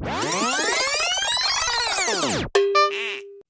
Hello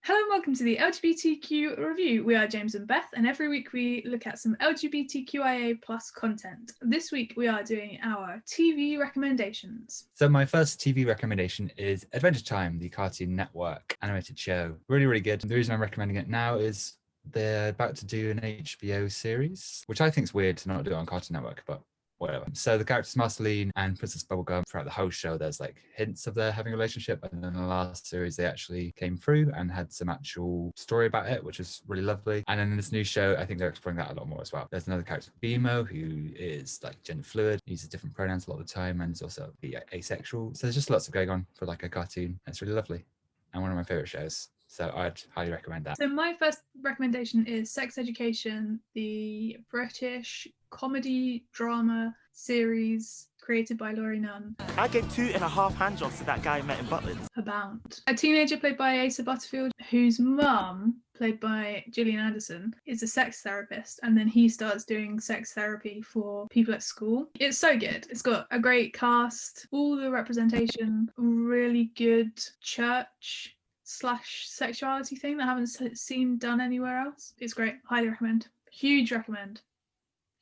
and welcome to the LGBTQ review. We are James and Beth, and every week we look at some LGBTQIA plus content. This week we are doing our TV recommendations. So my first TV recommendation is Adventure Time, the Cartoon Network animated show. Really, really good. The reason I'm recommending it now is they're about to do an HBO series, which I think is weird to not do it on Cartoon Network, but whatever. So the characters Marceline and Princess Bubblegum, throughout the whole show, there's like hints of their having a relationship. And then in the last series, they actually came through and had some actual story about it, which is really lovely. And then in this new show, I think they're exploring that a lot more as well. There's another character, Bimo, who is like gender fluid, uses different pronouns a lot of the time, and is also asexual. So there's just lots of going on for like a cartoon. It's really lovely and one of my favorite shows. So I'd highly recommend that. So my first recommendation is Sex Education, the British comedy drama series created by Laurie Nunn. I gave 2.5 handjobs to that guy I met in Butlins. Abound. A teenager played by Asa Butterfield, whose mum, played by Gillian Anderson, is a sex therapist, and then he starts doing sex therapy for people at school. It's so good. It's got a great cast, all the representation, really good church / sexuality thing that I haven't seen done anywhere else. It's great. Highly recommend. Huge recommend.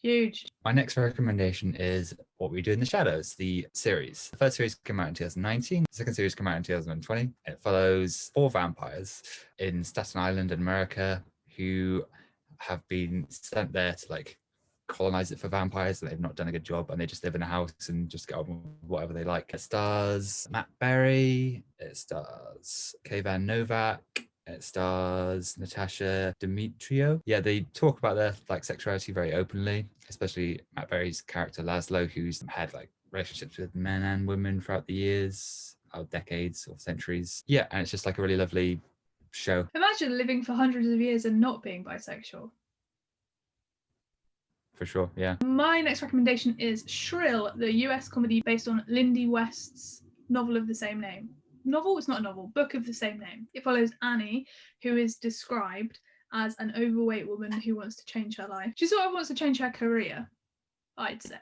Huge. My next recommendation is What We Do in the Shadows, the series. The first series came out in 2019. The second series came out in 2020. It follows 4 vampires in Staten Island in America who have been sent there to like colonize it for vampires, and they've not done a good job, and they just live in a house and just get on with whatever they like. It stars Matt Berry, it stars Kayvan Novak, it stars Natasha Demetrio. Yeah, they talk about their like sexuality very openly, especially Matt Berry's character Laszlo, who's had like relationships with men and women throughout the years, or decades or centuries. Yeah, and it's just like a really lovely show. Imagine living for hundreds of years and not being bisexual. For sure, yeah. My next recommendation is Shrill, the US comedy based on Lindy West's novel of the same name. Novel? It's not a novel. Book of the same name. It follows Annie, who is described as an overweight woman who wants to change her life. She sort of wants to change her career, I'd say.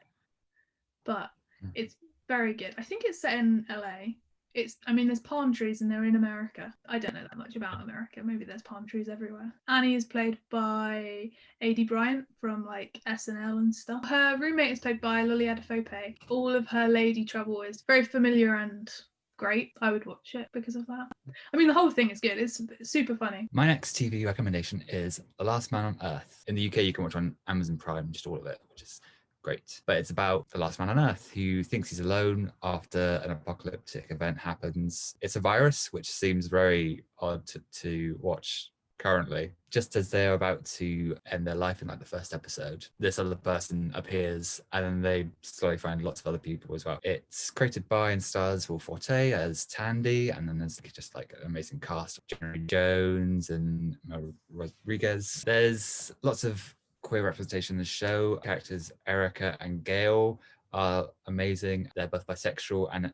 But it's very good. I think it's set in LA. There's palm trees and they're in America. I don't know that much about America. Maybe there's palm trees everywhere. Annie is played by A.D. Bryant from like SNL and stuff. Her roommate is played by Lolly Adefope. All of her lady trouble is very familiar and great. I would watch it because of that. I mean, the whole thing is good. It's super funny. My next TV recommendation is The Last Man on Earth. In the UK, you can watch on Amazon Prime, just all of it, which is great. But it's about the last man on Earth who thinks he's alone after an apocalyptic event happens. It's a virus, which seems very odd to watch currently. Just as they're about to end their life in like the first episode, this other person appears, and then they slowly find lots of other people as well. It's created by and stars Will Forte as Tandy, and then there's just like an amazing cast of Jerry Jones and Mel Rodriguez. There's lots of queer representation in the show. Characters Erica and Gail are amazing. They're both bisexual, and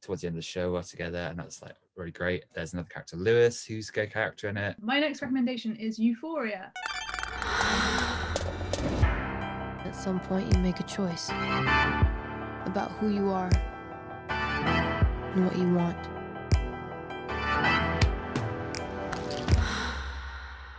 towards the end of the show are together, and that's like really great. There's another character, Lewis, who's a gay character in it. My next recommendation is Euphoria. At some point you make a choice about who you are and what you want.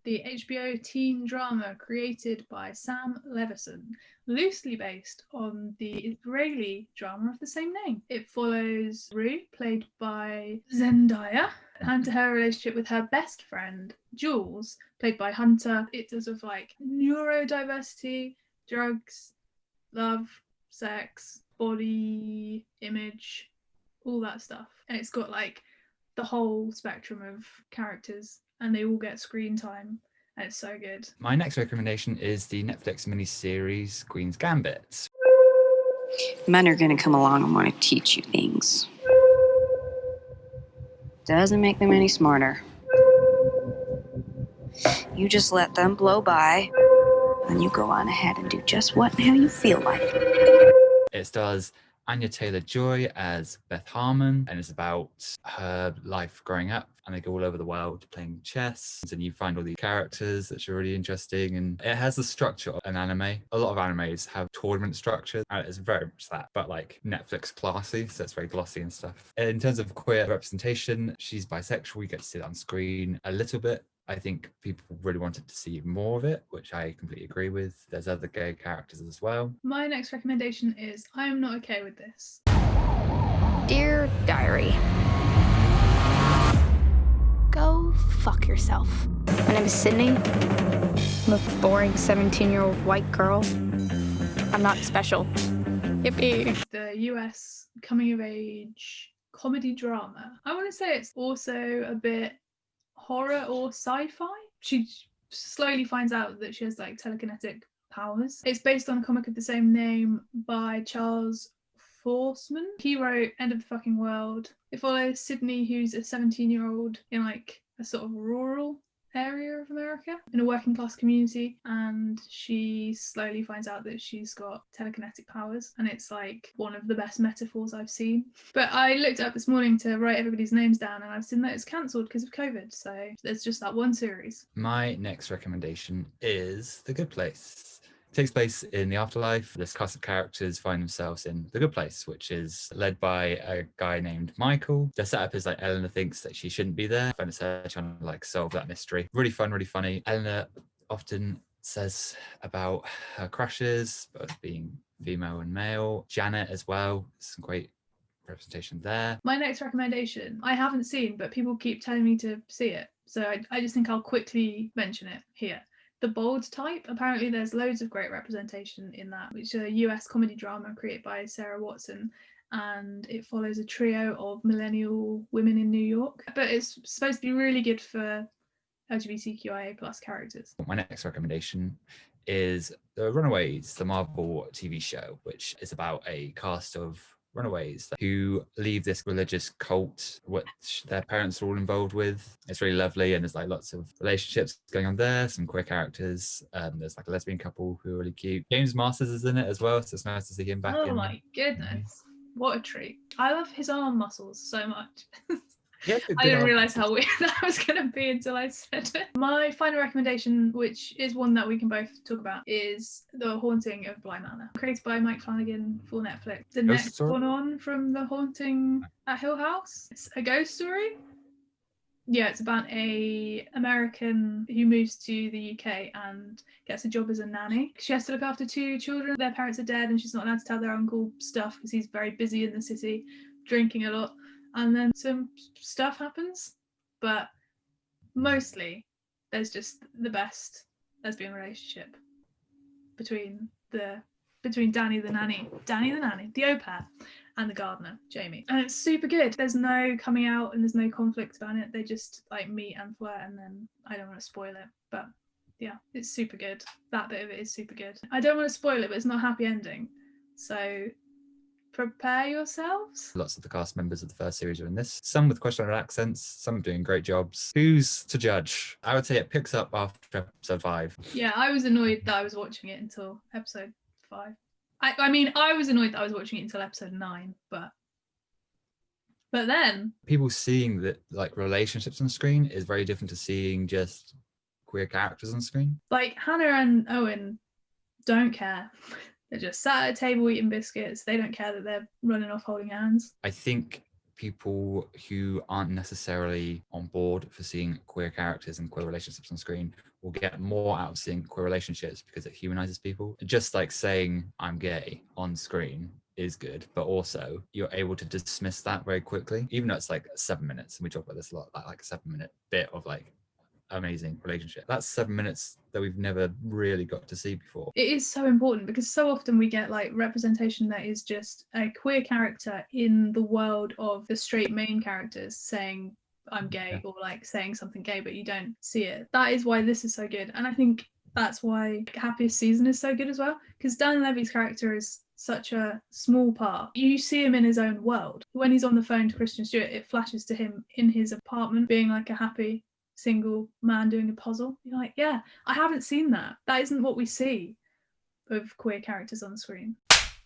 The HBO teen drama created by Sam Levinson, loosely based on the Israeli drama of the same name. It follows Rue, played by Zendaya, and her relationship with her best friend, Jules, played by Hunter. It does with like neurodiversity, drugs, love, sex, body image, all that stuff. And it's got like the whole spectrum of characters, and they all get screen time, and it's so good. My next recommendation is the Netflix miniseries Queen's Gambit. Men are going to come along and want to teach you things. Doesn't make them any smarter. You just let them blow by, and you go on ahead and do just what and how you feel like. It stars Anya Taylor-Joy as Beth Harmon, and it's about her life growing up, and they go all over the world playing chess, and you find all these characters that are really interesting, and it has the structure of an anime. A lot of animes have tournament structure, and it's very much that, but like Netflix classy, so it's very glossy and stuff. In terms of queer representation, she's bisexual. You get to see that on screen a little bit. I think people really wanted to see more of it, which I completely agree with. There's other gay characters as well. My next recommendation is I Am Not Okay With This. Dear Diary, go fuck yourself. My name is Sydney. I'm a boring 17-year-old white girl. I'm not special. Yippee. The US coming of age comedy drama. I want to say it's also a bit horror or sci-fi. She slowly finds out that she has like telekinetic powers. It's based on a comic of the same name by Charles Forsman. He wrote End of the Fucking World. It follows Sydney, who's a 17-year-old in like a sort of rural area of America in a working class community, and she slowly finds out that she's got telekinetic powers, and it's like one of the best metaphors I've seen. But I looked up this morning to write everybody's names down, and I've seen that it's cancelled because of COVID, so there's just that one series. My next recommendation is The Good Place. It takes place in the afterlife. This cast of characters find themselves in The Good Place, which is led by a guy named Michael. Their setup is like Eleanor thinks that she shouldn't be there, and it's her trying to like solve that mystery. Really fun, really funny. Eleanor often says about her crushes, both being female and male. Janet as well, some great representation there. My next recommendation I haven't seen, but people keep telling me to see it, so I just think I'll quickly mention it here. The Bold Type. Apparently there's loads of great representation in that, which is a US comedy drama created by Sarah Watson, and it follows a trio of millennial women in New York, but it's supposed to be really good for LGBTQIA plus characters. My next recommendation is The Runaways, the Marvel TV show, which is about a cast of runaways who leave this religious cult which their parents are all involved with. It's really lovely, and there's like lots of relationships going on there, some queer characters. There's like a lesbian couple who are really cute. James Masters is in it as well, so it's nice to see him back. Oh my goodness, what a treat. I love his arm muscles so much. Yeah, I didn't realise how weird that was going to be until I said it. My final recommendation, which is one that we can both talk about, is The Haunting of Bly Manor, created by Mike Flanagan for Netflix. The next one on from The Haunting at Hill House. It's a ghost story. Yeah, it's about a American who moves to the UK and gets a job as a nanny. She has to look after two children. Their parents are dead, and she's not allowed to tell their uncle stuff because he's very busy in the city, drinking a lot. And then some stuff happens, but mostly there's just the best lesbian relationship between Danny the nanny, the au pair, and the gardener, Jamie. And it's super good. There's no coming out and there's no conflict about it. They just like meet and flirt, and then I don't want to spoil it, but yeah, it's super good. That bit of it is super good. I don't want to spoil it, but it's not a happy ending. So prepare yourselves. Lots of the cast members of the first series are in this. Some with questionable accents, some are doing great jobs. Who's to judge? I would say it picks up after episode 5. Yeah, I was annoyed that I was watching it until episode 5. I mean, I was annoyed that I was watching it until episode 9, but then people seeing that like relationships on screen is very different to seeing just queer characters on screen. Like Hannah and Owen don't care. They're just sat at a table eating biscuits. They don't care that they're running off holding hands. I think people who aren't necessarily on board for seeing queer characters and queer relationships on screen will get more out of seeing queer relationships because it humanizes people. Just like saying I'm gay on screen is good, but also you're able to dismiss that very quickly, even though it's like 7 minutes. And we talk about this a lot, like a 7-minute bit of like amazing relationship. That's 7 minutes that we've never really got to see before. It is so important because so often we get like representation that is just a queer character in the world of the straight main characters saying I'm gay, or like saying something gay, but you don't see it. That is why this is so good, and I think that's why Happiest Season is so good as well, because Dan Levy's character is such a small part. You see him in his own world. When he's on the phone to Kristen Stewart, it flashes to him in his apartment being like a happy single man doing a puzzle. You're like, yeah, I haven't seen that. That isn't what we see of queer characters on screen.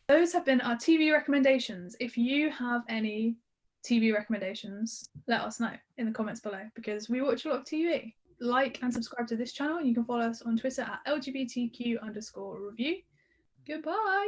Those have been our TV recommendations. If you have any TV recommendations, let us know in the comments below, because we watch a lot of TV. Like and subscribe to this channel. You can follow us on Twitter at LGBTQ_review. Goodbye.